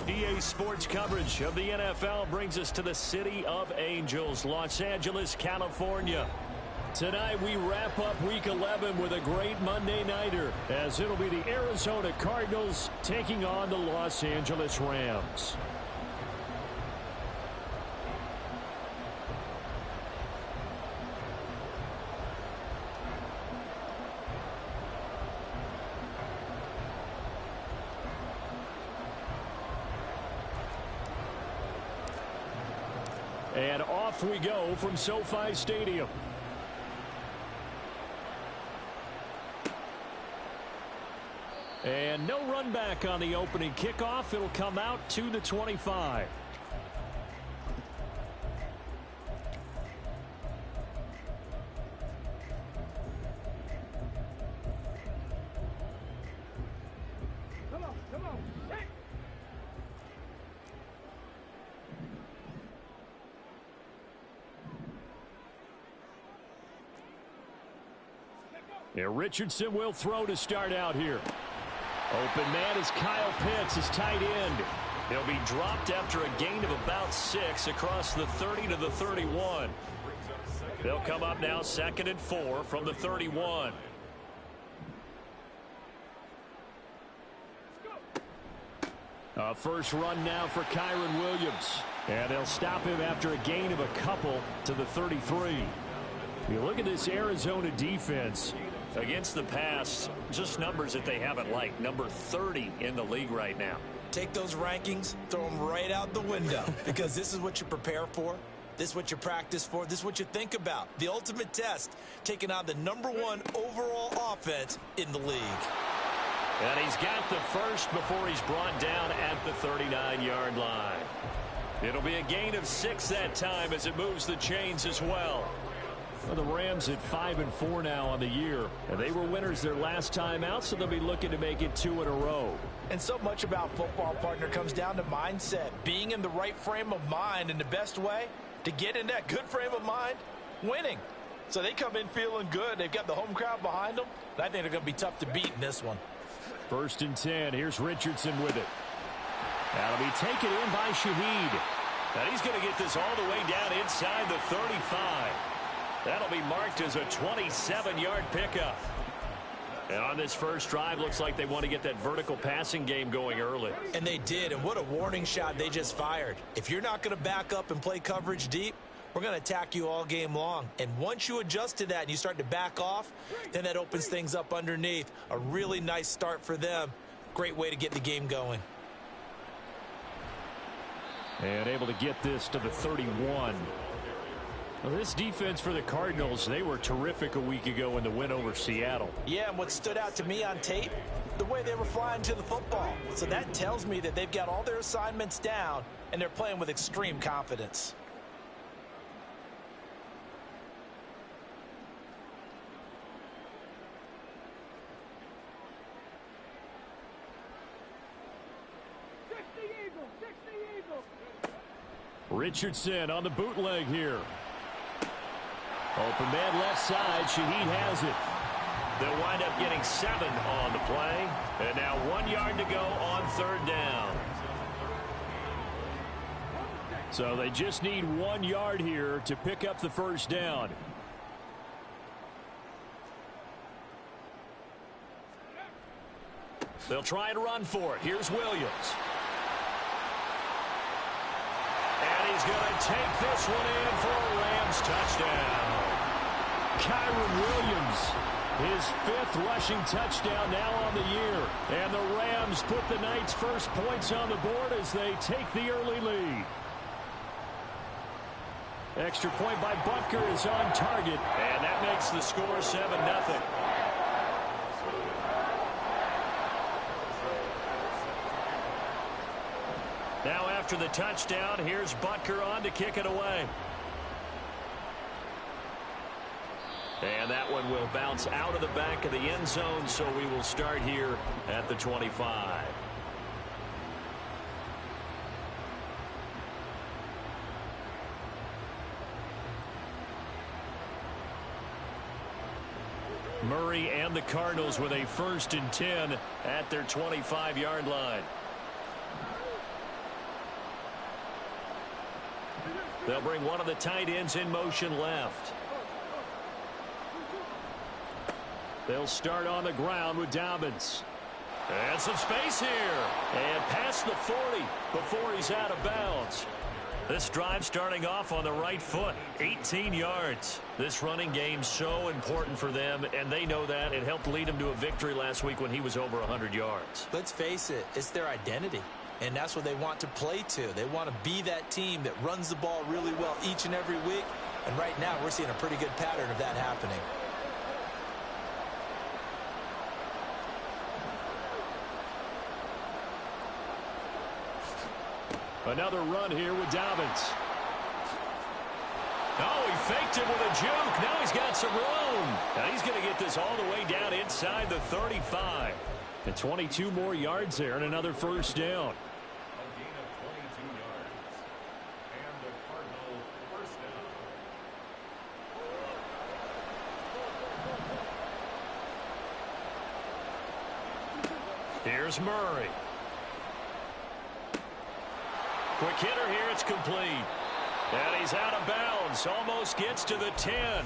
EA Sports coverage of the NFL brings us to the City of Angels, Los Angeles, California. Tonight we wrap up Week 11 with a great Monday nighter, as it'll be the Arizona Cardinals taking on the Los Angeles Rams. And off we go from SoFi Stadium. And no run back on the opening kickoff. It'll come out to the 25. Yeah, Richardson will throw to start out here. Open man is Kyle Pitts, his tight end. He'll be dropped after a gain of about 6 across the 30 to the 31. They'll come up now 2nd and 4 from the 31. First run now for Kyron Williams. And they'll stop him after a gain of a couple to the 33. You look at this Arizona defense. Against the pass, just numbers that they haven't liked. Number 30 in the league right now. Take those rankings, throw them right out the window, because this is what you prepare for. This is what you practice for. This is what you think about. The ultimate test, taking on the #1 overall offense in the league. And he's got the first before he's brought down at the 39-yard line. It'll be a gain of 6 that time as it moves the chains as well. Well, the Rams at 5-4 now on the year. And they were winners their last time out, so they'll be looking to make it 2 in a row. And so much about football, partner, comes down to mindset. Being in the right frame of mind, and the best way to get in that good frame of mind, winning. So they come in feeling good. They've got the home crowd behind them. I think they're going to be tough to beat in this one. 1st and 10. Here's Richardson with it. That'll be taken in by Shaheed. And he's going to get this all the way down inside the 35. That'll be marked as a 27-yard pickup. And on this first drive, looks like they want to get that vertical passing game going early. And they did, and what a warning shot they just fired. If you're not going to back up and play coverage deep, we're going to attack you all game long. And once you adjust to that and you start to back off, then that opens things up underneath. A really nice start for them. Great way to get the game going. And able to get this to the 31. Well, this defense for the Cardinals, they were terrific a week ago in the win over Seattle. Yeah, and what stood out to me on tape, the way they were flying to the football. So that tells me that they've got all their assignments down, and they're playing with extreme confidence. Richardson on the bootleg here. Open man left side. Shaheed has it. They'll wind up getting 7 on the play. And now 1 yard to go on 3rd down. So they just need 1 yard here to pick up the first down. They'll try and run for it. Here's Williams. And he's going to take this one in for a Rams touchdown. Kyron Williams, his 5th rushing touchdown now on the year. And the Rams put the Knights' first points on the board as they take the early lead. Extra point by Butker is on target. And that makes the score 7-0. Now after the touchdown, here's Butker on to kick it away. And that one will bounce out of the back of the end zone, so we will start here at the 25. Murray and the Cardinals with a 1st and 10 at their 25-yard line. They'll bring one of the tight ends in motion left. They'll start on the ground with Dobbins. And some space here. And past the 40 before he's out of bounds. This drive starting off on the right foot. 18 yards. This running game so important for them, and they know that. It helped lead them to a victory last week when he was over 100 yards. Let's face it, it's their identity. And that's what they want to play to. They want to be that team that runs the ball really well each and every week. And right now, we're seeing a pretty good pattern of that happening. Another run here with Dobbins. Oh, he faked it with a juke. Now he's got some room. And he's going to get this all the way down inside the 35. And 22 more yards there and another first down. A gain of 22 yards. And the Cardinals first down. Here's Murray. Quick hitter here, it's complete. And he's out of bounds, almost gets to the 10.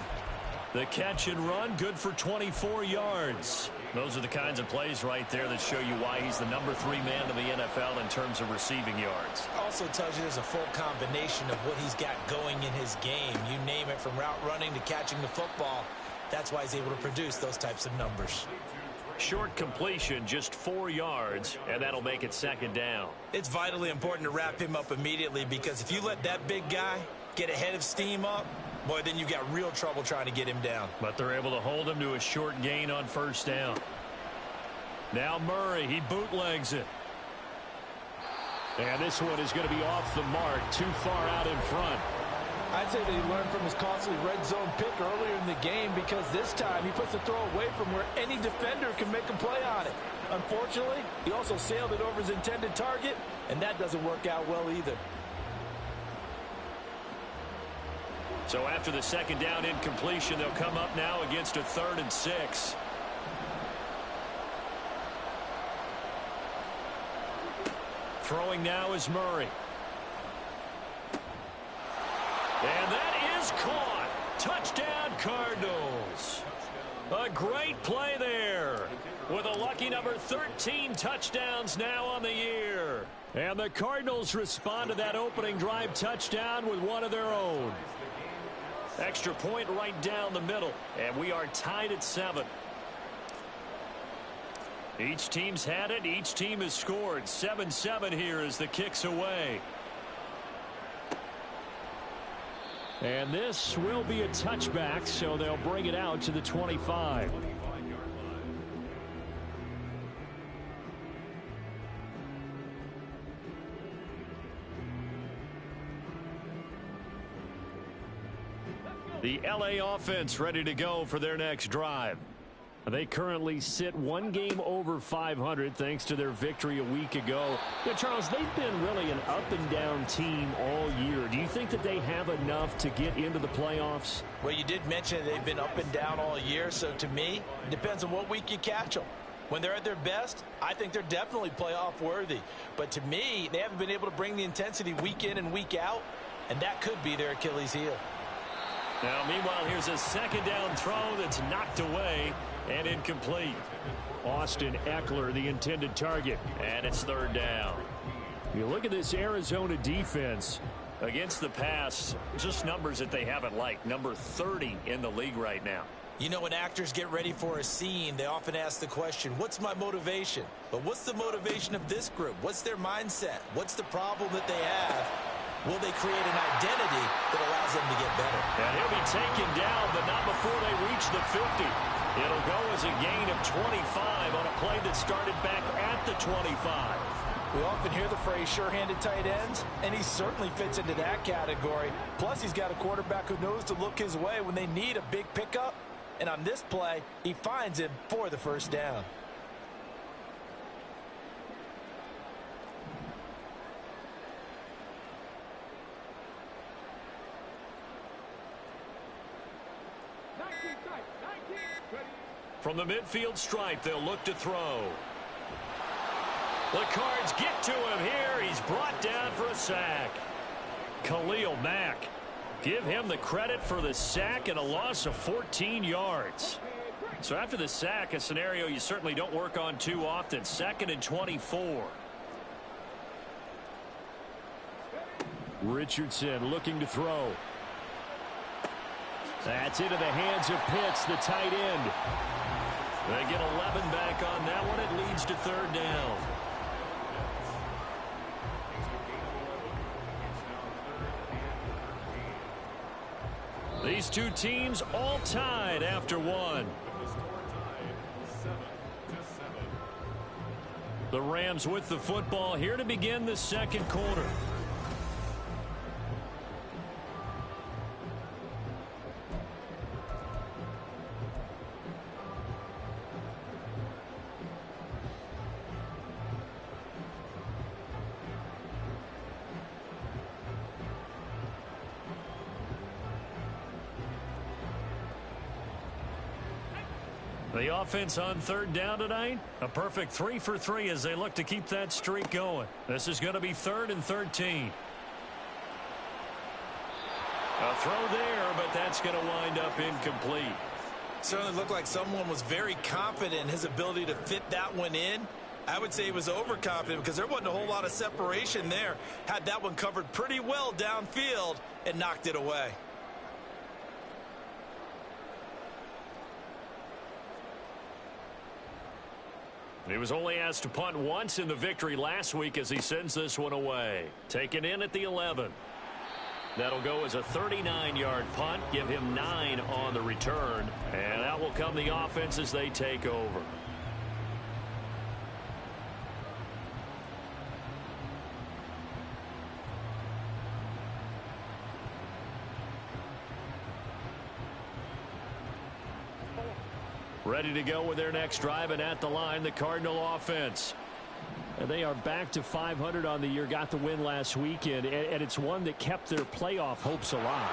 The catch and run, good for 24 yards. Those are the kinds of plays right there that show you why he's the number 3 man in the NFL in terms of receiving yards. Also tells you there's a full combination of what he's got going in his game. You name it, from route running to catching the football. That's why he's able to produce those types of numbers. Short completion, just 4 yards, and that'll make it second down. It's vitally important to wrap him up immediately, because if you let that big guy get ahead of steam up, boy, then you've got real trouble trying to get him down. But they're able to hold him to a short gain on first down. Now Murray, he bootlegs it. And this one is going to be off the mark, too far out in front. I'd say that he learned from his costly red zone pick earlier in the game, because this time he puts the throw away from where any defender can make a play on it. Unfortunately, he also sailed it over his intended target, and that doesn't work out well either. So after the second down incompletion, they'll come up now against a 3rd and 6. Throwing now is Murray. And that is caught. Touchdown, Cardinals. A great play there. With a lucky number 13 touchdowns now on the year. And the Cardinals respond to that opening drive touchdown with one of their own. Extra point right down the middle. And we are tied at 7. Each team's had it. Each team has scored. 7-7 here as the kick's away. And this will be a touchback, so they'll bring it out to the 25. The LA offense ready to go for their next drive. They currently sit one game over 500 thanks to their victory a week ago. Now, Charles, they've been really an up-and-down team all year. Do you think that they have enough to get into the playoffs? Well, you did mention they've been up and down all year, so to me, it depends on what week you catch them. When they're at their best, I think they're definitely playoff worthy. But to me, they haven't been able to bring the intensity week in and week out, and that could be their Achilles heel. Now, meanwhile, here's a second down throw that's knocked away and incomplete. Austin Eckler, the intended target, and it's 3rd down. You look at this Arizona defense against the pass, just numbers that they haven't liked. Number 30 in the league right now. You know, when actors get ready for a scene, they often ask the question, what's my motivation? But what's the motivation of this group? What's their mindset? What's the problem that they have? Will they create an identity that allows them to get better? And he'll be taken down, but not before they reach the 50. It'll go as a gain of 25 on a play that started back at the 25. We often hear the phrase sure-handed tight ends, and he certainly fits into that category. Plus, he's got a quarterback who knows to look his way when they need a big pickup. And on this play, he finds him for the first down. From the midfield stripe, they'll look to throw. The Cards get to him here. He's brought down for a sack. Khalil Mack. Give him the credit for the sack and a loss of 14 yards. So after the sack, a scenario you certainly don't work on too often. 2nd and 24. Richardson looking to throw. That's into the hands of Pitts, the tight end. They get 11 back on that one. It leads to 3rd down. These two teams all tied after one. The Rams with the football here to begin the 2nd quarter. The offense on 3rd down tonight, a perfect 3 for 3 as they look to keep that streak going. This is going to be 3rd and 13. A throw there, but that's going to wind up incomplete. Certainly looked like someone was very confident in his ability to fit that one in. I would say he was overconfident because there wasn't a whole lot of separation there. Had that one covered pretty well downfield and knocked it away. He was only asked to punt once in the victory last week as he sends this one away. Taken in at the 11. That'll go as a 39-yard punt. Give him 9 on the return. And out will come the offense as they take over. Ready to go with their next drive, and at the line, the Cardinal offense. And they are back to 500 on the year, got the win last weekend, and it's one that kept their playoff hopes alive.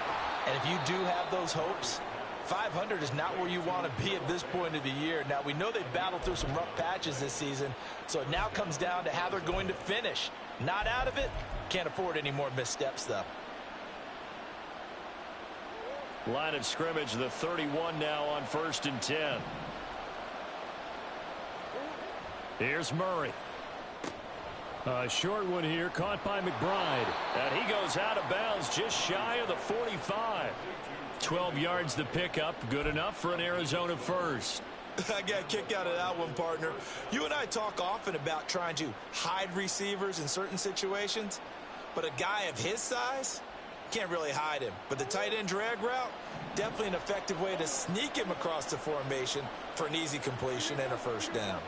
And if you do have those hopes, 500 is not where you want to be at this point of the year. Now, we know they've battled through some rough patches this season, so it now comes down to how they're going to finish. Not out of it, can't afford any more missteps, though. Line of scrimmage, the 31 now on 1st and 10. Here's Murray. A short one here, caught by McBride. And he goes out of bounds just shy of the 45. 12 yards the pickup, good enough for an Arizona first. I got a kick out of that one, partner. You and I talk often about trying to hide receivers in certain situations, but a guy of his size can't really hide him. But the tight end drag route, definitely an effective way to sneak him across the formation for an easy completion and a first down.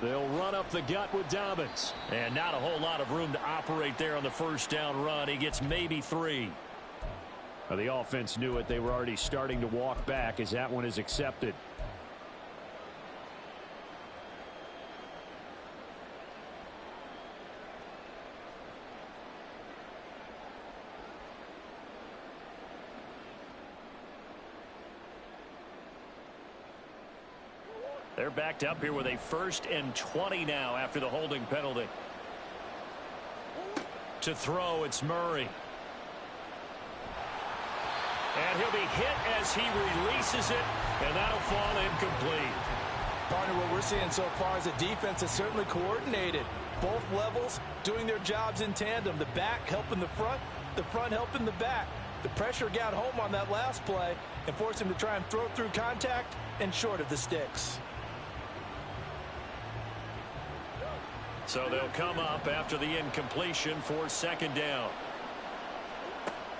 They'll run up the gut with Dobbins. And not a whole lot of room to operate there on the first down run. He gets maybe 3. The offense knew it. They were already starting to walk back as that one is accepted. They're backed up here with a 1st and 20 now after the holding penalty. To throw, it's Murray. And he'll be hit as he releases it, and that'll fall incomplete. Partner, what we're seeing so far is the defense is certainly coordinated. Both levels doing their jobs in tandem. The back helping the front helping the back. The pressure got home on that last play and forced him to try and throw through contact and short of the sticks. So they'll come up after the incompletion for 2nd down.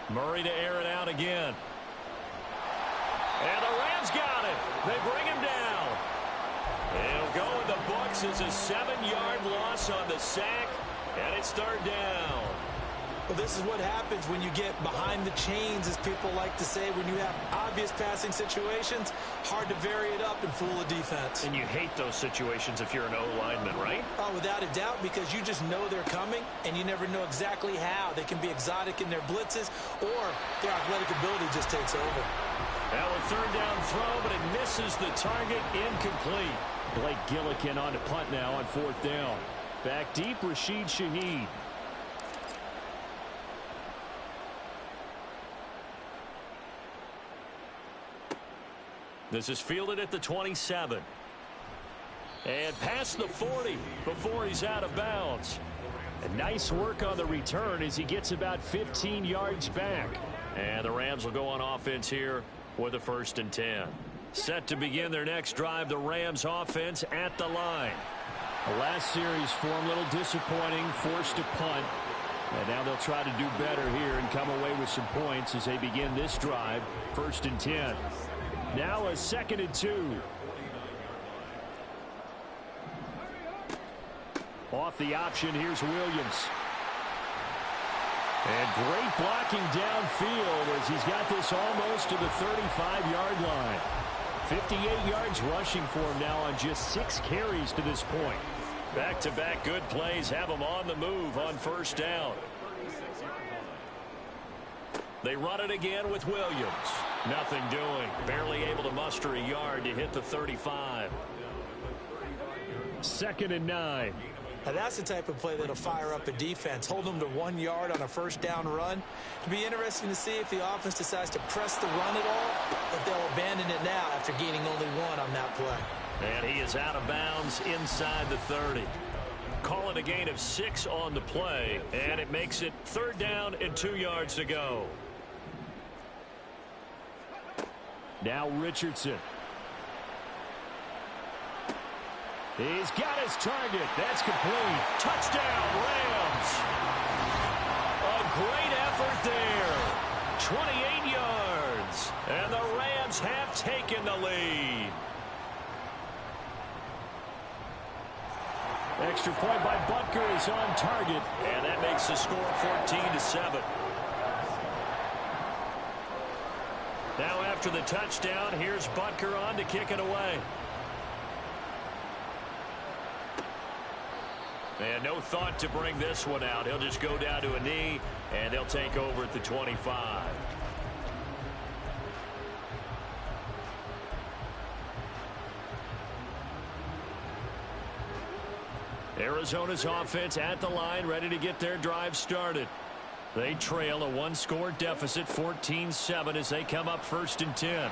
Murray to air it out again. And the Rams got it. They bring him down. It'll go in the books as a 7-yard loss on the sack, and it's 3rd down. Well, this is what happens when you get behind the chains, as people like to say. When you have obvious passing situations, hard to vary it up and fool a defense. And you hate those situations if you're an O-lineman, right? Oh, without a doubt, because you just know they're coming, and you never know exactly how. They can be exotic in their blitzes, or their athletic ability just takes over. Now a 3rd down throw, but it misses the target, incomplete. Blake Gillikin on to punt now on 4th down. Back deep, Rashid Shaheed. This is fielded at the 27. And past the 40 before he's out of bounds. And nice work on the return as he gets about 15 yards back. And the Rams will go on offense here with a 1st and 10. Set to begin their next drive, the Rams offense at the line. The last series for him, a little disappointing, forced a punt. And now they'll try to do better here and come away with some points as they begin this drive, 1st and 10. Now a 2nd and 2. Off the option, here's Williams. And great blocking downfield as he's got this almost to the 35-yard line. 58 yards rushing for him now on just 6 carries to this point. Back-to-back good plays have him on the move on 1st down. They run it again with Williams. Nothing doing. Barely able to muster a yard to hit the 35. 2nd and 9. Now that's the type of play that'll fire up a defense. Hold them to 1 yard on a 1st down run. It'll be interesting to see if the offense decides to press the run at all, or if they'll abandon it now after gaining only 1 on that play. And he is out of bounds inside the 30. Call it a gain of 6 on the play, and it makes it 3rd down and 2 yards to go. Now Richardson. He's got his target. That's complete. Touchdown, Rams. A great effort there. 28 yards. And the Rams have taken the lead. Extra point by Butker is on target. And that makes the score 14-7. Now after the touchdown, here's Butker on to kick it away. And no thought to bring this one out. He'll just go down to a knee, and they'll take over at the 25. Arizona's offense at the line, ready to get their drive started. They trail a 1-score deficit, 14-7, as they come up 1st and 10.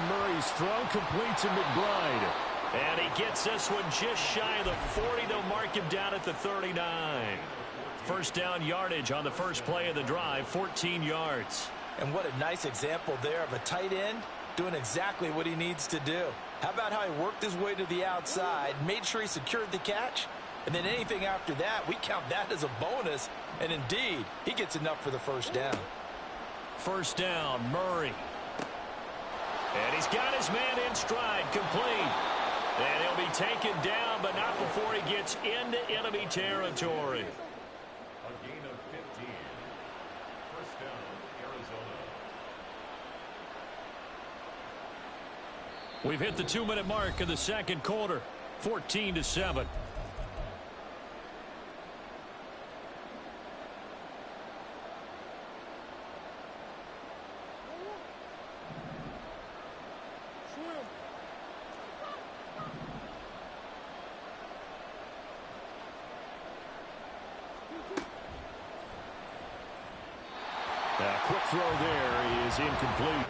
Murray's throw complete to McBride. And he gets this one just shy of the 40. They'll mark him down at the 39. 1st down yardage on the first play of the drive, 14 yards. And what a nice example there of a tight end doing exactly what he needs to do. How about how he worked his way to the outside, made sure he secured the catch, and then anything after that, we count that as a bonus. And indeed, he gets enough for the 1st down. 1st down, Murray. And he's got his man in stride, complete. And he'll be taken down, but not before he gets into enemy territory. A gain of 15. 1st down, Arizona. We've hit the 2-minute mark of the 2nd quarter, 14-7. Quick throw there is incomplete.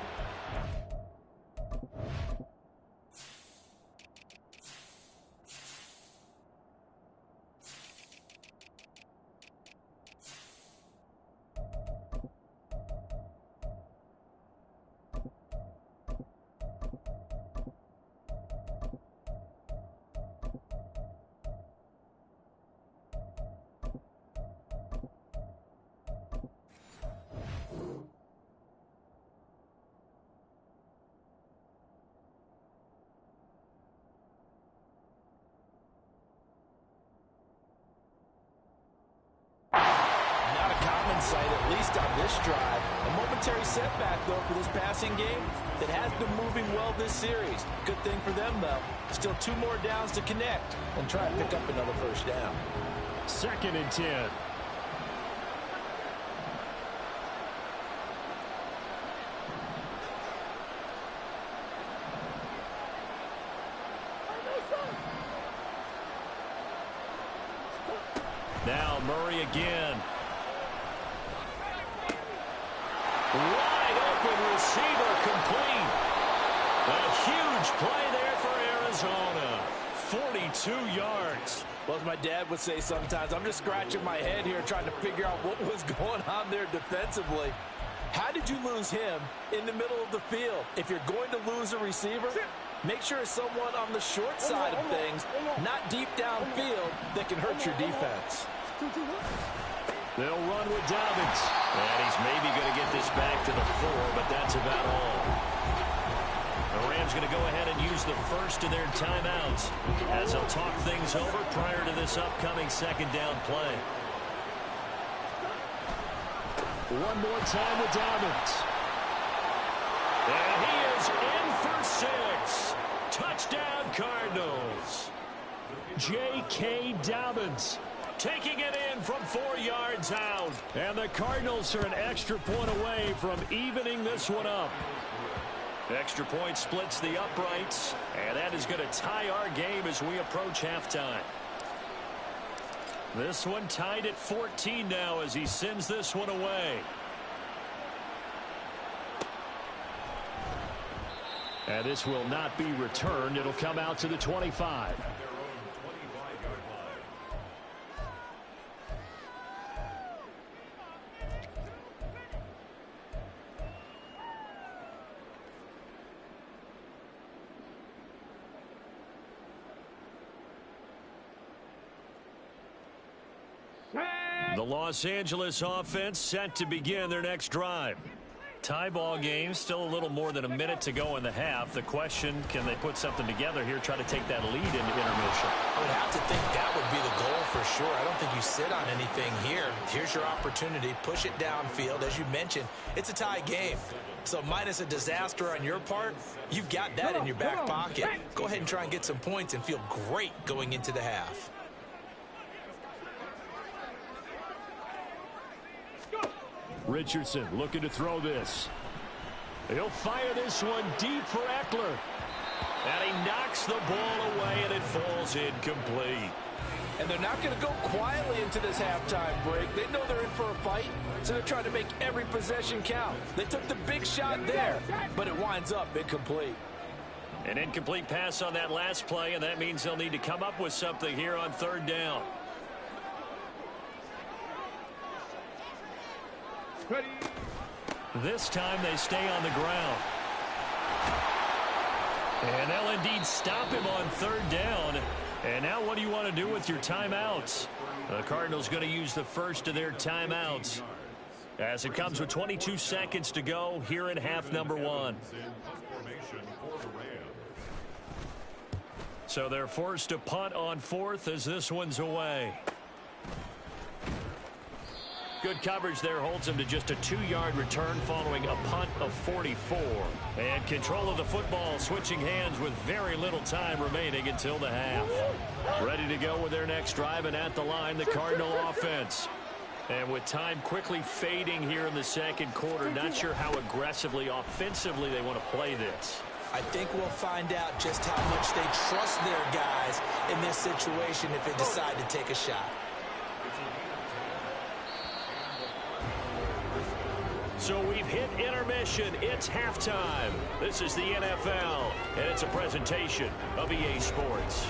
Sight, at least on this drive. A momentary setback, though, for this passing game that has been moving well this series. Good thing for them, though. Still 2 more downs to connect and try to pick up another 1st down. 2nd and 10. Now Murray again. Wide open receiver, complete. A huge play there for Arizona. 42 yards. Well, as my dad would say sometimes, I'm just scratching my head here trying to figure out what was going on there defensively. How did you lose him in the middle of the field? If you're going to lose a receiver, make sure it's someone on the short side of things, not deep downfield, that can hurt your defense. They'll run with Dobbins. And he's maybe going to get this back to the 4, but that's about all. The Rams going to go ahead and use the first of their timeouts as they'll talk things over prior to this upcoming second down play. One more time with Dobbins. And he is in for 6. Touchdown, Cardinals. J.K. Dobbins Taking it in from 4 yards out. And the Cardinals are an extra point away from evening this one up. Extra point splits the uprights, and that is going to tie our game as we approach halftime. This one tied at 14 now as he sends this one away. And this will not be returned. It'll come out to the 25. The Los Angeles offense set to begin their next drive. Tie ball game, still a little more than a minute to go in the half. The question, can they put something together here, try to take that lead into intermission? I would have to think that would be the goal for sure. I don't think you sit on anything here. Here's your opportunity. Push it downfield. As you mentioned, it's a tie game. So minus a disaster on your part, you've got that in your back pocket. Go ahead and try and get some points and feel great going into the half. Richardson looking to throw this. He'll fire this one deep for Eckler. And he knocks the ball away, and it falls incomplete. And they're not going to go quietly into this halftime break. They know they're in for a fight, so they're trying to make every possession count. They took the big shot there, but it winds up incomplete. An incomplete pass on that last play, and that means they'll need to come up with something here on third down. This time they stay on the ground. And they'll indeed stop him on third down. And now what do you want to do with your timeouts? The Cardinals going to use the first of their timeouts as it comes with 22 seconds to go here in half number 1. So they're forced to punt on 4th as this one's away. Good coverage there holds him to just a 2-yard return following a punt of 44. And control of the football switching hands with very little time remaining until the half. Ready to go with their next drive, and at the line, the Cardinal offense. And with time quickly fading here in the second quarter, not sure how aggressively, offensively they want to play this. I think we'll find out just how much they trust their guys in this situation if they decide to take a shot. So we've hit intermission. It's halftime. This is the NFL, and it's a presentation of EA Sports.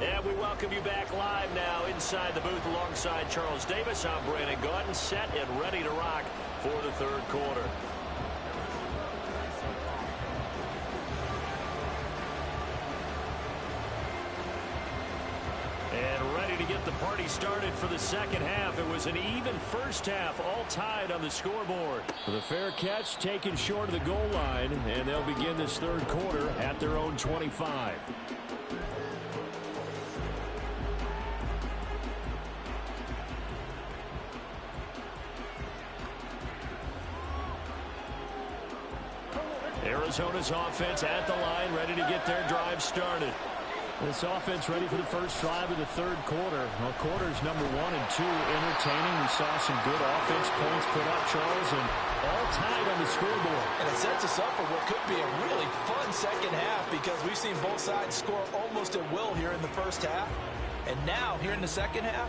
And we welcome you back live now inside the booth alongside Charles Davis. I'm Brandon Gaudin, set and ready to rock for the third quarter. And ready to get the party started for the second half. It was an even first half, all tied on the scoreboard. The fair catch taken short of the goal line, and they'll begin this third quarter at their own 25. Arizona's offense at the line, ready to get their drive started. This offense ready for the first drive of the third quarter. Well, quarters number 1 and 2 entertaining. We saw some good offense points put up, Charles, and all tied on the scoreboard. And it sets us up for what could be a really fun second half because we've seen both sides score almost at will here in the first half. And now, here in the second half,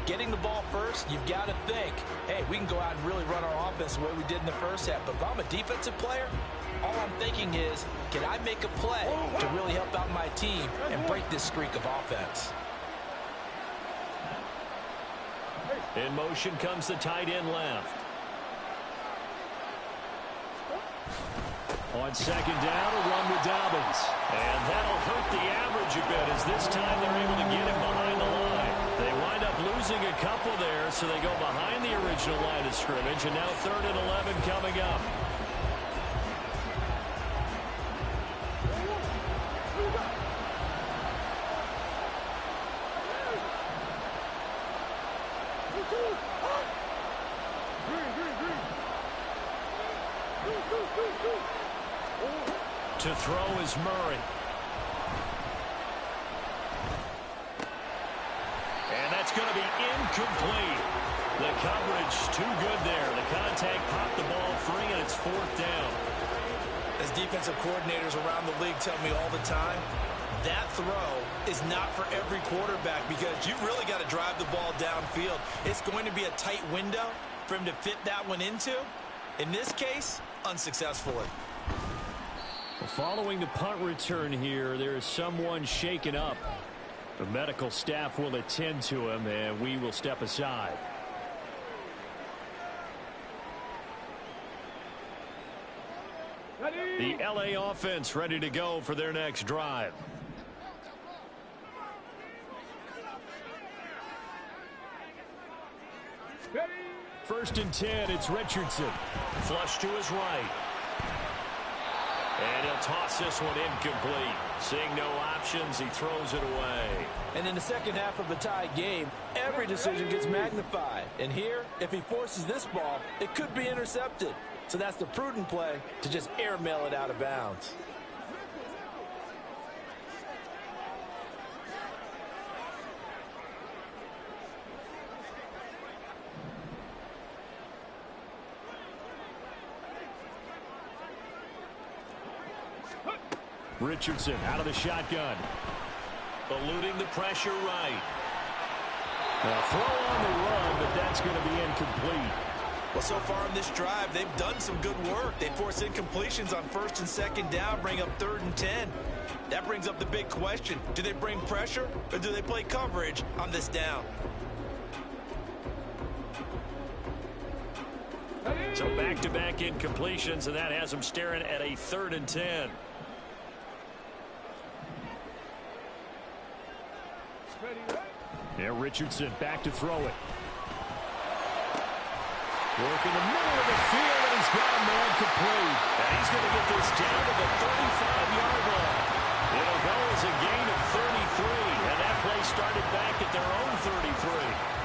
getting the ball first, you've got to think, hey, we can go out and really run our offense the way we did in the first half. But if I'm a defensive player, all I'm thinking is, can I make a play to really help out my team and break this streak of offense? In motion comes the tight end left. On second down, a run with Dobbins. And that'll hurt the average a bit as this time they're able to get him behind the line. They wind up losing a couple there, so they go behind the original line of scrimmage, and now 3rd and 11 coming up. To throw is Murray. And that's going to be incomplete. The coverage too good there. The contact popped the ball free, and it's 4th down. As defensive coordinators around the league tell me all the time, that throw is not for every quarterback because you've really got to drive the ball downfield. It's going to be a tight window for him to fit that one into. In this case, unsuccessfully. Following the punt return here, there is someone shaken up. The medical staff will attend to him, and we will step aside. The LA offense ready to go for their next drive. First and 10, it's Richardson. Flush to his right. And he'll toss this one incomplete. Seeing no options, he throws it away. And in the second half of the tied game, every decision gets magnified. And here, if he forces this ball, it could be intercepted. So that's the prudent play to just airmail it out of bounds. Richardson out of the shotgun. Eluding the pressure right. A throw on the run, but that's going to be incomplete. Well, so far in this drive, they've done some good work. They force incompletions on 1st and 2nd down, bring up 3rd and 10. That brings up the big question. Do they bring pressure or do they play coverage on this down? So back-to-back incompletions, and that has them staring at a 3rd and 10. There, Richardson back to throw it. Work in the middle of the field, and he's got a man complete. And he's going to get this down to the 35-yard line. It'll go as a gain of 33, and that play started back at their own 33.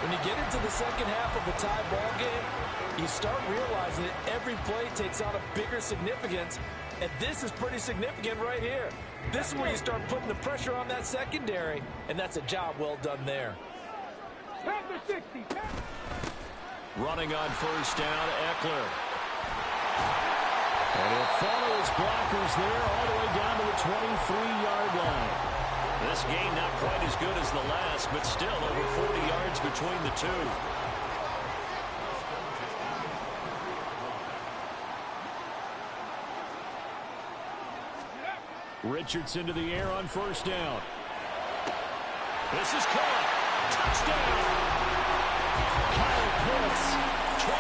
When you get into the second half of a tie ball game, you start realizing that every play takes on a bigger significance, and this is pretty significant right here. This is where you start putting the pressure on that secondary, and that's a job well done there. Running on first down, Eckler. And he'll follow his blockers there all the way down to the 23-yard line. This game not quite as good as the last, but still over 40 yards between the two. Richardson to the air on first down. This is caught. Touchdown. Kyle Pitts. 23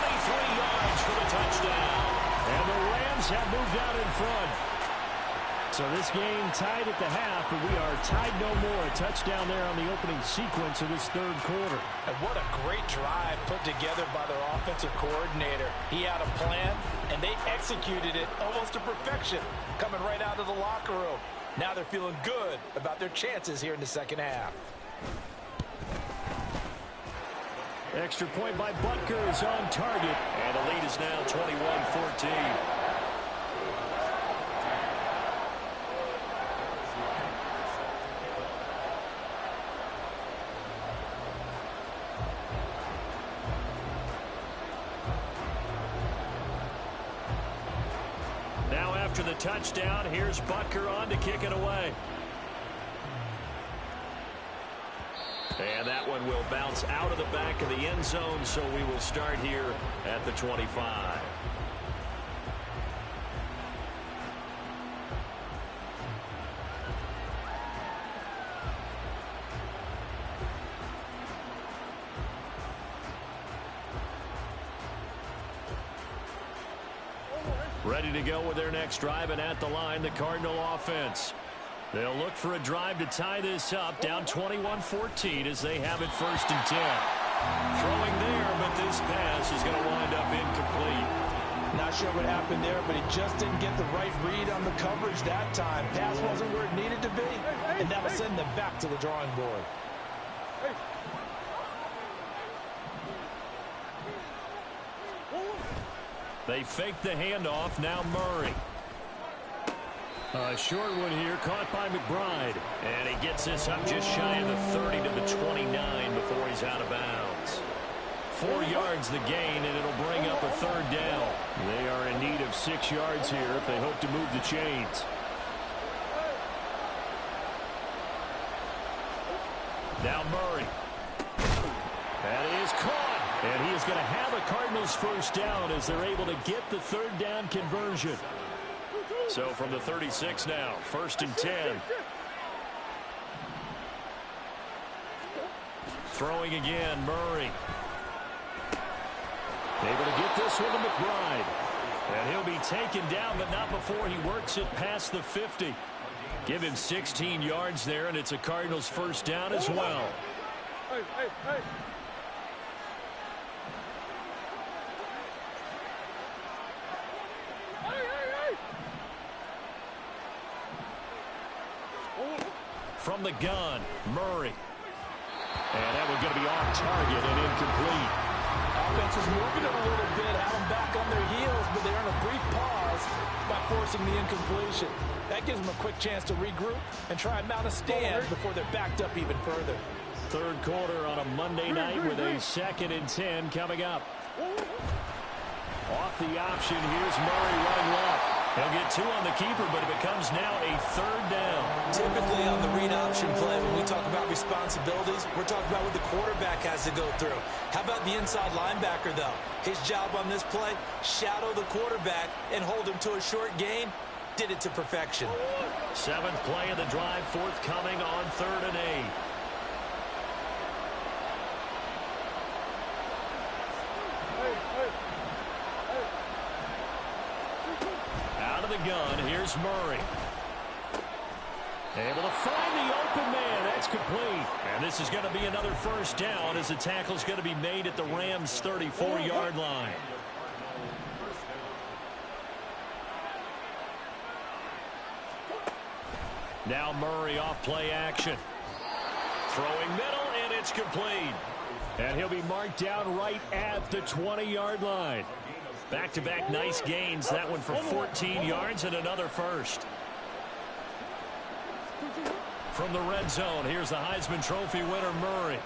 yards for the touchdown. And the Rams have moved out in front. So this game tied at the half, but we are tied no more. A touchdown there on the opening sequence of this third quarter. And what a great drive put together by their offensive coordinator. He had a plan, and they executed it almost to perfection, coming right out of the locker room. Now they're feeling good about their chances here in the second half. Extra point by Butker is on target. And the lead is now 21-14. the touchdown, here's Butker on to kick it away. And that one will bounce out of the back of the end zone, so we will start here at the 25. Ready to go with their next drive, and at the line, the Cardinal offense. They'll look for a drive to tie this up, down 21-14 as they have it 1st and 10. Throwing there, but this pass is going to wind up incomplete. Not sure what happened there, but he just didn't get the right read on the coverage that time. Pass wasn't where it needed to be, and that'll send them back to the drawing board. They fake the handoff. Now Murray. A short one here, caught by McBride. And he gets this up just shy of the 30 to the 29 before he's out of bounds. 4 yards the gain, and it'll bring up a 3rd down. They are in need of 6 yards here if they hope to move the chains. Now Murray. That is caught. And he is going to have a Cardinals 1st down as they're able to get the 3rd down conversion. So from the 36 now, 1st and 10. Throwing again, Murray. Able to get this one to McBride. And he'll be taken down, but not before he works it past the 50. Give him 16 yards there, and it's a Cardinals 1st down as well. Hey. From the gun, Murray. And that one's going to be off target and incomplete. Offense is moving it a little bit, have them back on their heels, but they're in a brief pause by forcing the incompletion. That gives them a quick chance to regroup and try and mount a stand before they're backed up even further. 3rd quarter on a Monday night with a 2nd and 10 coming up. Off the option, here's Murray running left. He'll get 2 on the keeper, but it becomes now a 3rd down. Typically on the read option play, when we talk about responsibilities, we're talking about what the quarterback has to go through. How about the inside linebacker, though? His job on this play, shadow the quarterback and hold him to a short gain. Did it to perfection. 7th play of the drive, forthcoming on 3rd and 8. The gun. Here's Murray. Able to find the open man. That's complete. And this is going to be another 1st down as the tackle's going to be made at the Rams' 34-yard line. Now Murray off play action. Throwing middle, and it's complete. And he'll be marked down right at the 20-yard line. Back-to-back nice gains. That one for 14 yards and another 1st. From the red zone, here's the Heisman Trophy winner, Murray.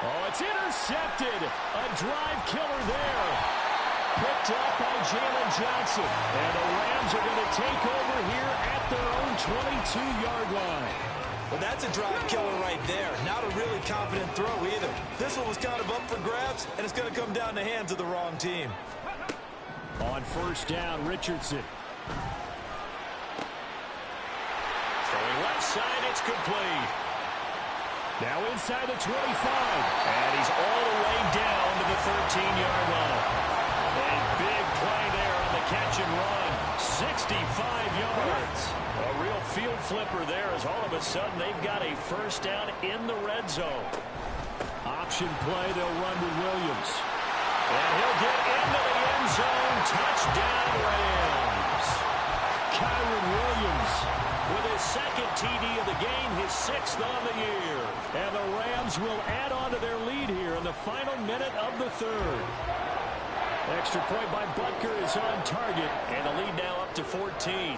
Oh, it's intercepted. A drive killer there. Picked up by Jalen Johnson. And the Rams are going to take over here at their own 22-yard line. Well, that's a drive killer right there. Not a really confident throw either. This one was kind of up for grabs, and it's going to come down the hands of the wrong team. On 1st down, Richardson. Throwing left side, it's complete. Now inside the 25. And he's all the way down to the 13-yard line. A big play there on the catch and run. 65 yards. A real field flipper there as all of a sudden they've got a 1st down in the red zone. Option play, they'll run to Williams. And he'll get into the end zone. Touchdown, Rams. Kyron Williams with his 2nd TD of the game, his 6th on the year. And the Rams will add on to their lead here in the final minute of the 3rd. Extra point by Butker is on target, and the lead now up to 14.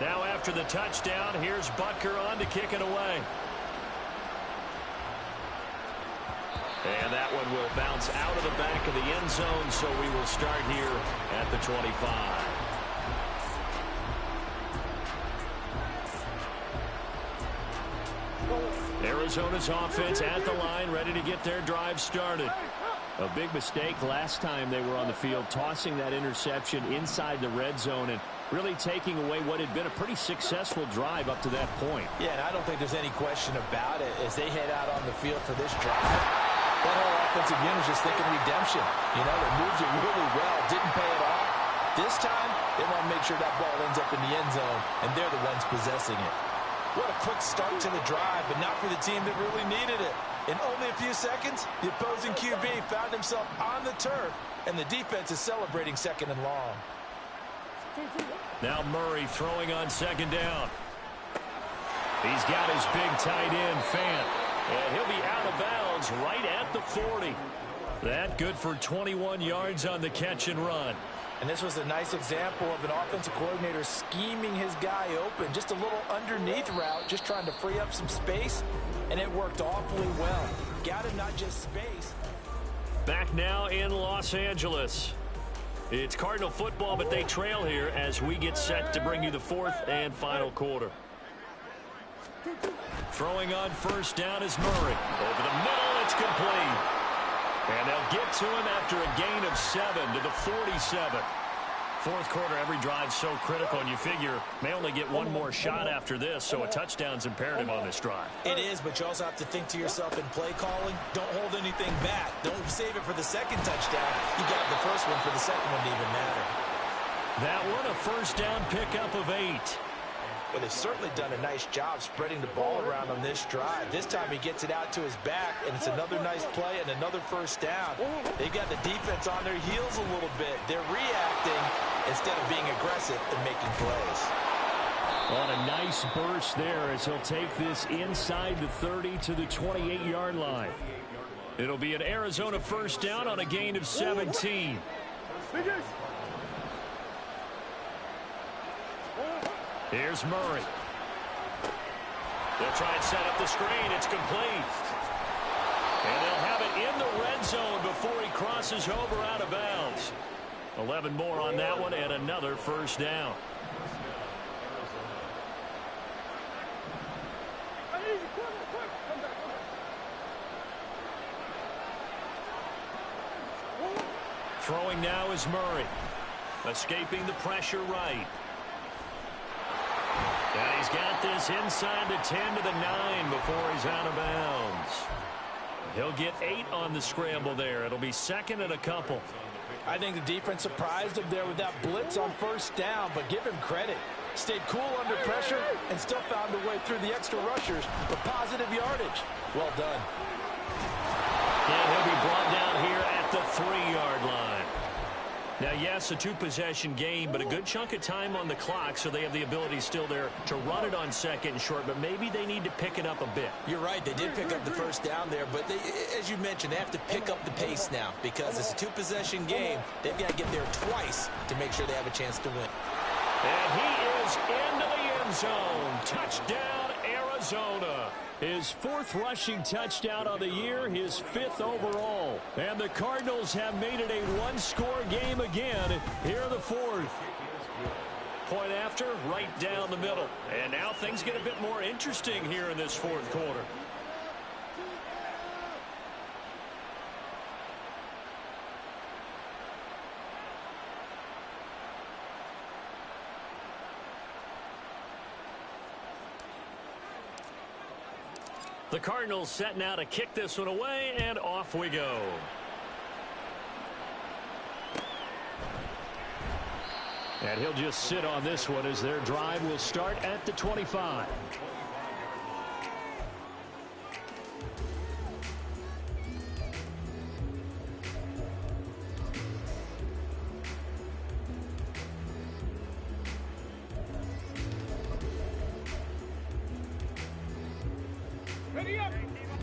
Now after the touchdown, here's Butker on to kick it away. And that one will bounce out of the back of the end zone, so we will start here at the 25. Arizona's offense at the line, ready to get their drive started. A big mistake last time they were on the field, tossing that interception inside the red zone and really taking away what had been a pretty successful drive up to that point. Yeah, and I don't think there's any question about it as they head out on the field for this drive. That whole offensive unit is just thinking redemption. You know, they moved it really well, didn't pay it off. This time, they want to make sure that ball ends up in the end zone, and they're the ones possessing it. What a quick start to the drive, but not for the team that really needed it. In only a few seconds, the opposing QB found himself on the turf, and the defense is celebrating second and long. Now Murray throwing on second down. He's got his big tight end, Fant, and he'll be out of bounds right at the 40. That good for 21 yards on the catch and run. And this was a nice example of an offensive coordinator scheming his guy open. Just a little underneath route, just trying to free up some space, and it worked awfully well. Got him not just space. Back now in Los Angeles. It's Cardinal football, but they trail here as we get set to bring you the fourth and final quarter. Throwing on first down is Murray. Over the middle, it's complete. And they'll get to him after a gain of 7 to the 47. Fourth quarter, every drive so critical, and you figure may only get one more shot after this, so a touchdown's imperative on this drive. It is, but you also have to think to yourself in play calling, don't hold anything back. Don't save it for the second touchdown. You got the first one for the second one to even matter. That one, a first down pickup of 8. Well, they've certainly done a nice job spreading the ball around on this drive. This time he gets it out to his back, and it's another nice play and another first down. They've got the defense on their heels a little bit. They're reacting instead of being aggressive and making plays. On a nice burst there as he'll take this inside the 30 to the 28-yard line. It'll be an Arizona first down on a gain of 17. Here's Murray. They'll try and set up the screen. It's complete. And they'll have it in the red zone before he crosses over out of bounds. 11 more on that one and another first down. Throwing now is Murray. Escaping the pressure right. And he's got this inside the 10 to the 9 before he's out of bounds. He'll get 8 on the scramble there. It'll be second and a couple. I think the defense surprised him there with that blitz on first down, but give him credit. Stayed cool under pressure and still found a way through the extra rushers for positive yardage. Well done. And he'll be brought down here at the 3-yard line. Now, yes, a 2-possession game, but a good chunk of time on the clock, so they have the ability still there to run it on second and short, but maybe they need to pick it up a bit. You're right. They did pick up the first down there, but they, as you mentioned, they have to pick up the pace now because it's a 2-possession game. They've got to get there twice to make sure they have a chance to win. And he is into the end zone. Touchdown, Arizona. His 4th rushing touchdown of the year, his 5th overall. And the Cardinals have made it a 1-score game again here in the 4th. Point after, right down the middle. And now things get a bit more interesting here in this 4th quarter. The Cardinals set now to kick this one away, and off we go. And he'll just sit on this one as their drive will start at the 25.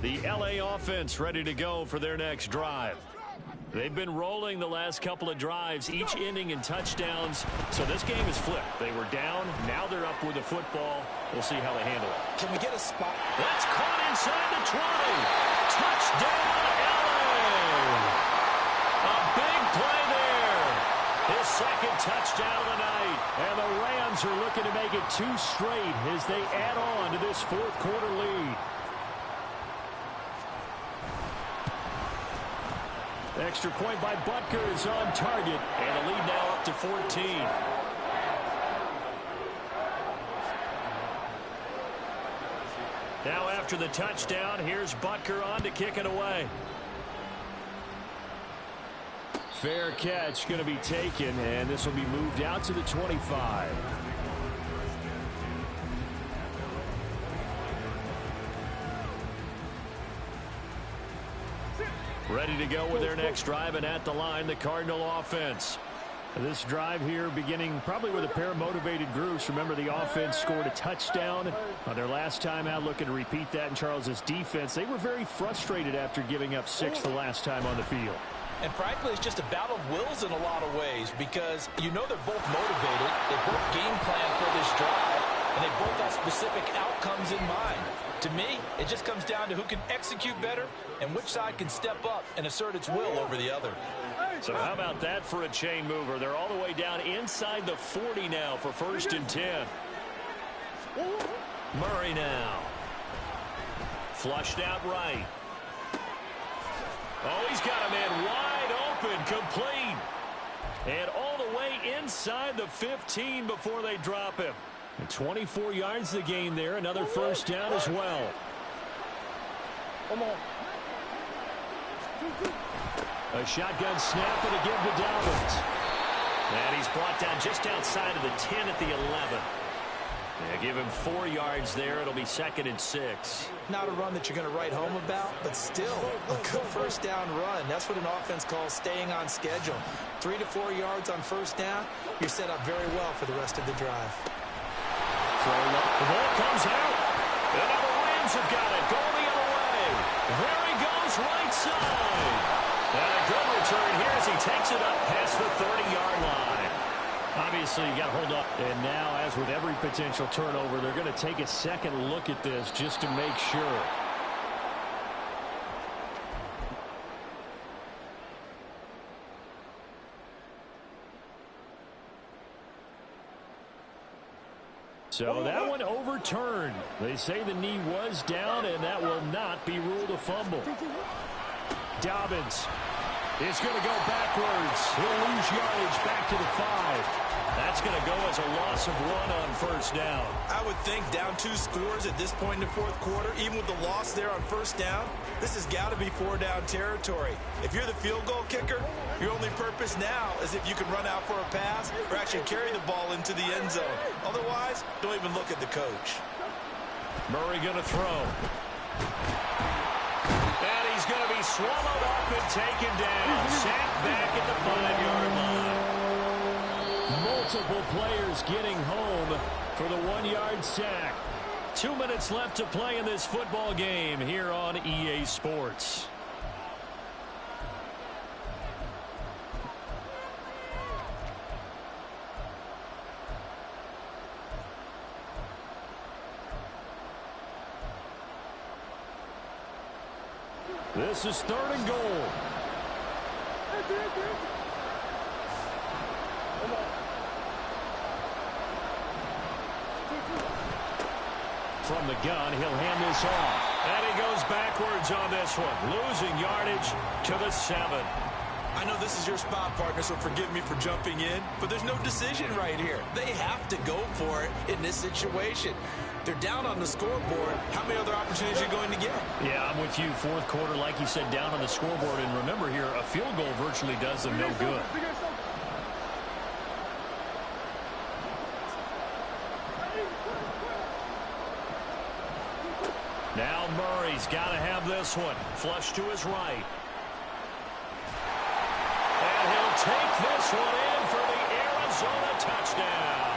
The LA offense ready to go for their next drive. They've been rolling the last couple of drives, each ending in touchdowns. So this game is flipped. They were down. Now they're up with the football. We'll see how they handle it. Can we get a spot? That's caught inside the 20. Touchdown, LA. A big play there. His second touchdown of the night. And the Rams are looking to make it 2 straight as they add on to this 4th quarter lead. Extra point by Butker is on target. And the lead now up to 14. Now after the touchdown, here's Butker on to kick it away. Fair catch going to be taken, and this will be moved out to the 25. Ready to go with their next drive, and at the line, the Cardinal offense. This drive here beginning probably with a pair of motivated groups. Remember, the offense scored a touchdown on their last time out, looking to repeat that in Charles's defense. They were very frustrated after giving up 6 the last time on the field. And frankly, it's just a battle of wills in a lot of ways, because you know they're both motivated, they both game plan for this drive, and they both have specific outcomes in mind. To me, it just comes down to who can execute better and which side can step up and assert its will over the other. So how about that for a chain mover? They're all the way down inside the 40 now for 1st and 10. Murray now. Flushed out right. Oh, he's got a man wide open, complete. And all the way inside the 15 before they drop him. And 24 yards the gain there. Another first down as well. Come on. A shotgun snap and a give to Dobbins. And he's brought down just outside of the 10 at the 11. Yeah, give him 4 yards there. It'll be 2nd and 6. Not a run that you're going to write home about, but still a good first down run. That's what an offense calls staying on schedule. 3 to 4 yards on first down. You're set up very well for the rest of the drive. The ball comes out. And now the Rams have got it. Going the other way. There he goes, right side. And a good return here as he takes it up past the 30-yard line. Obviously, you got to hold up. And now, as with every potential turnover, they're going to take a second look at this just to make sure. So that one overturned. They say the knee was down, and that will not be ruled a fumble. Dobbins is going to go backwards. He'll lose yardage back to the 5. That's going to go as a loss of 1 on first down. I would think down 2 scores at this point in the fourth quarter, even with the loss there on first down, this has got to be 4-down territory. If you're the field goal kicker, your only purpose now is if you can run out for a pass or actually carry the ball into the end zone. Otherwise, don't even look at the coach. Murray going to throw. And he's going to be swallowed up and taken down. Sacked back at the 5-yard line. Multiple players getting home for the 1-yard sack. 2 minutes left to play in this football game here on EA Sports. This is 3rd and goal. From the gun, he'll hand this off. And he goes backwards on this one, losing yardage to the 7. I know this is your spot, partner, so forgive me for jumping in, but there's no decision right here. They have to go for it in this situation. They're down on the scoreboard. How many other opportunities are you going to get? Yeah, I'm with you. Fourth quarter, like you said, down on the scoreboard. And remember here, a field goal virtually does them no good. Now Murray's got to have this one. Flush to his right. And he'll take this one in for the Arizona touchdown.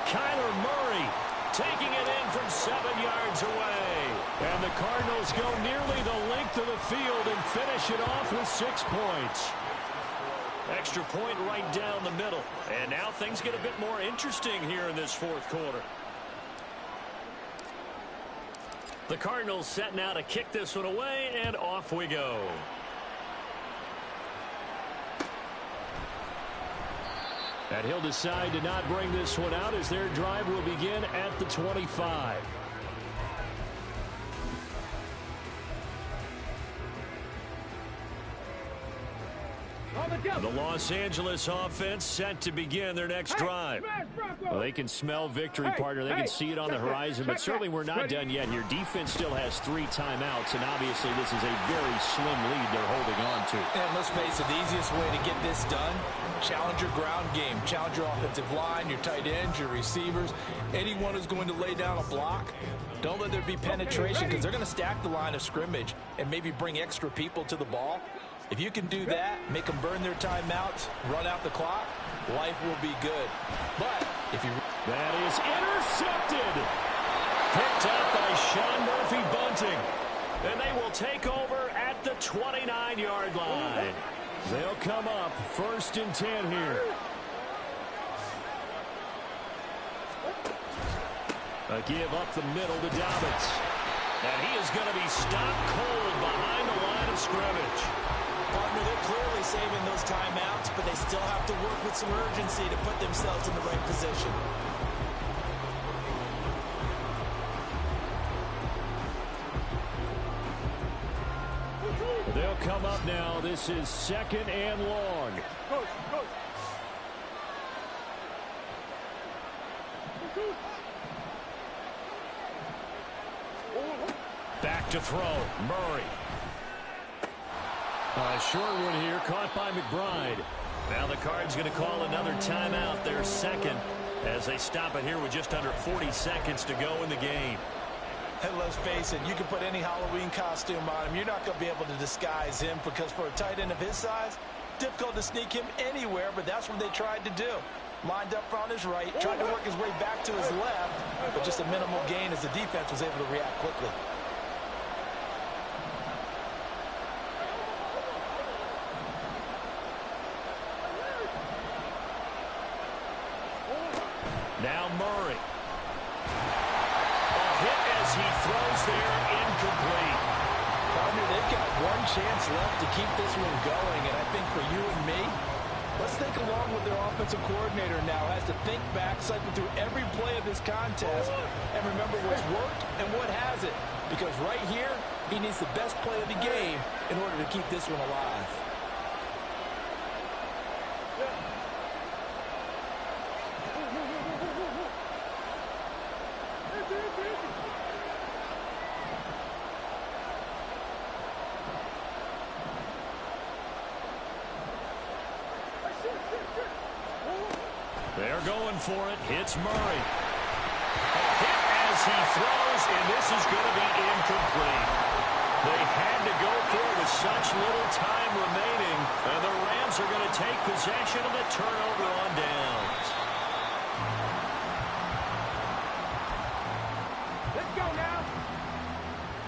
Kyler Murray taking it in from 7 yards away. And the Cardinals go nearly the length of the field and finish it off with 6 points. Extra point right down the middle. And now things get a bit more interesting here in this fourth quarter. The Cardinals set now to kick this one away, and off we go. And he'll decide to not bring this one out as their drive will begin at the 25. The Los Angeles offense set to begin their next drive. Well, they can smell victory, partner. They can see it on the horizon, but certainly we're not done yet here. Defense still has 3 timeouts, and obviously this is a very slim lead they're holding on to. And let's face it, the easiest way to get this done, challenge your ground game. Challenge your offensive line, your tight ends, your receivers. Anyone who's going to lay down a block, don't let there be penetration because they're going to stack the line of scrimmage and maybe bring extra people to the ball. If you can do that, make them burn their timeouts, run out the clock, life will be good. But if you... That is intercepted. Picked up by Sean Murphy-Bunting. And they will take over at the 29-yard line. They'll come up 1st and 10 here. A give up the middle to Dobbins. And he is going to be stopped cold behind the line of scrimmage. Partner, they're clearly saving those timeouts, but they still have to work with some urgency to put themselves in the right position. They'll come up now. This is 2nd and long. Back to throw. Murray. A short one here, caught by McBride. Now the Cards going to call another timeout, their second, as they stop it here with just under 40 seconds to go in the game. And let's face it, you can put any Halloween costume on him. You're not going to be able to disguise him because for a tight end of his size, difficult to sneak him anywhere, but that's what they tried to do. Lined up on his right, tried to work his way back to his left, but just a minimal gain as the defense was able to react quickly. Now Murray. A hit as he throws there, incomplete. Partner, they've got one chance left to keep this one going, and I think for you and me, let's think along with their offensive coordinator now has to think back, cycle through every play of this contest, and remember what's worked and what hasn't. Because right here, he needs the best play of the game in order to keep this one alive. They're going for it. Hits Murray. A hit as he throws, and this is going to be incomplete. They had to go for it with such little time remaining, and the Rams are going to take possession of the turnover on downs.